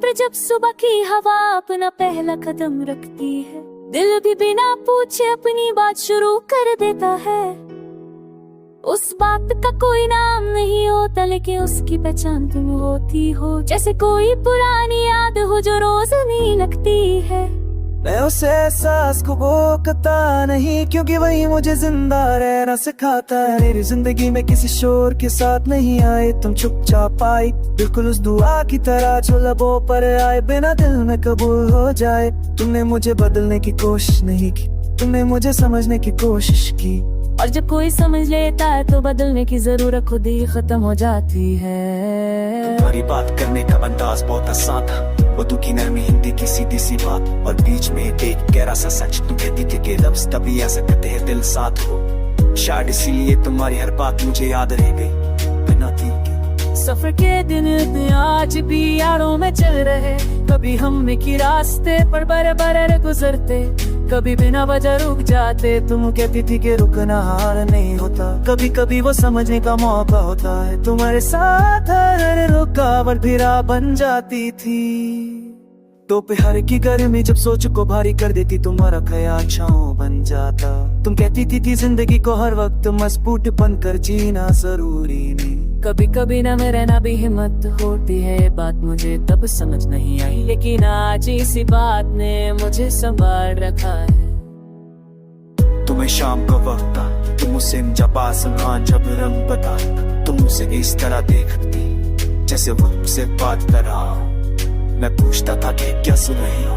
पर जब सुबह की हवा अपना पहला कदम रखती है, दिल भी बिना पूछे अपनी बात शुरू कर देता है। उस बात का कोई नाम नहीं होता, लेकिन उसकी पहचान तुम होती हो। जैसे कोई पुरानी याद हो जो रोज नहीं लगती है। मैं उस एहसास को भोगता नहीं, क्योंकि वही मुझे जिंदा रहना सिखाता है। मेरी जिंदगी में किसी शोर के साथ नहीं आए, तुम चुपचाप आई, बिल्कुल उस दुआ की तरह जो लबों पर आए, बिना दिल में कबूल हो जाए। तुमने मुझे बदलने की कोशिश नहीं की, तुमने मुझे समझने की कोशिश की। और जब कोई समझ लेता है तो बदलने की जरूरत खुद ही खत्म हो जाती है। तुम्हारी बात करने का अंदाज बहुत आसान था, वो दुखी नरमी हिंदी की सीधी सी बात, और बीच में एक गहरा सा सच। तुम कहती थी कि लफ्ज़ तभी ऐसा कहते हैं दिल साथ हो, शायद इसीलिए तुम्हारी हर बात मुझे याद रह गई बिना थी। सफर के दिन इतने आज भी यारों में चल रहे, कभी हम की रास्ते पर बराबर गुजरते, कभी बिना वजह रुक जाते। तुम कहती थी कि रुकना हार नहीं होता, कभी कभी वो समझने का मौका होता है। तुम्हारे साथ हर रुकावट भी राह बन जाती थी। दोपहर की गर्मी जब सोच को भारी कर देती, तुम्हारा ख्याल छांव बन जाता। तुम कहती थी जिंदगी को हर वक्त मजबूत बनकर जीना जरूरी नहीं। कभी कभी ना में रहना भी हिम्मत होती है, ये बात मुझे तब समझ नहीं आई, लेकिन आज इसी बात ने मुझे संभाल रखा है। तुम्हें शाम का वक्त था, तुम मुझसे जब आसमान जब रंग बता, तुम मुझसे इस तरह देखती जैसे वो मुझसे बात कर रहा हो। मैं पूछता था कि क्या सुन रही हो,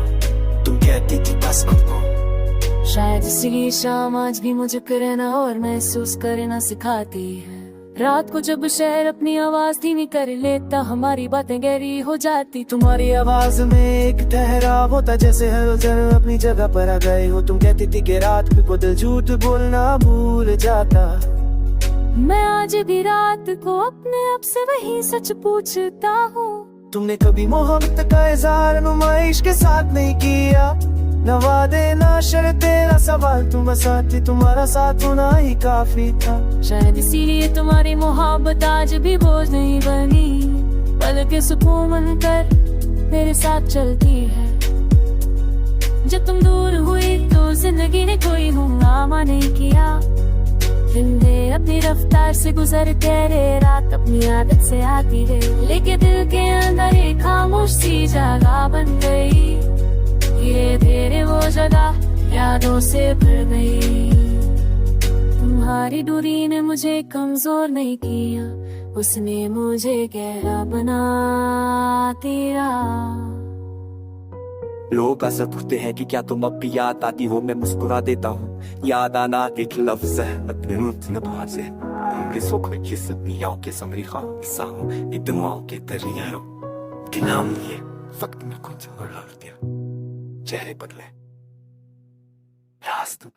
तुम कहती थी बस को। शायद इसीलिए शाम आज भी मुझे करना और महसूस करना सिखाती है। रात को जब शहर अपनी आवाज धीमी कर लेता, हमारी बातें गहरी हो जाती। तुम्हारी आवाज में एक ठहराव होता, जैसे हर जन अपनी जगह पर आ गए हो। तुम कहती थी कि रात को दिल झूठ बोलना भूल जाता। मैं आज भी रात को अपने आप से वही सच पूछता हूँ। तुमने कभी मोहब्बत का इज़हार नुमाइश के साथ नहीं किया, न वादे न शर्तें न सवाल, तुम साथी, तुम्हारा साथ होना ही काफी था। शायद इसीलिए तुम्हारी मोहब्बत आज भी बोझ नहीं बनी, बल्कि सुकून बनकर मेरे साथ चलती है। जब तुम दूर हुई तो जिंदगी ने कोई हंगामा नहीं किया, दिन अपनी रफ्तार से गुजर तेरे, रात अपनी आदत से आती गई, लेकिन दिल के अंदर एक खामोश सी जगह बन गई। धीरे धीरे वो जगह यादों से भर गई। तुम्हारी दूरी ने मुझे कमजोर नहीं किया, उसने मुझे गहरा बना दिया। लोग ऐसा पूछते हैं कि क्या तुम अब भी याद आती हो, मैं मुस्कुरा देता हूँ। याद आना एक लफ्ज़ है, अपने रूप नवाज़े के सुख में किस दुनिया के समरी खाओ इतमाओं के दरियाओं के नाम ये वक्त में कुछ और दिया, चेहरे बदले रास्तों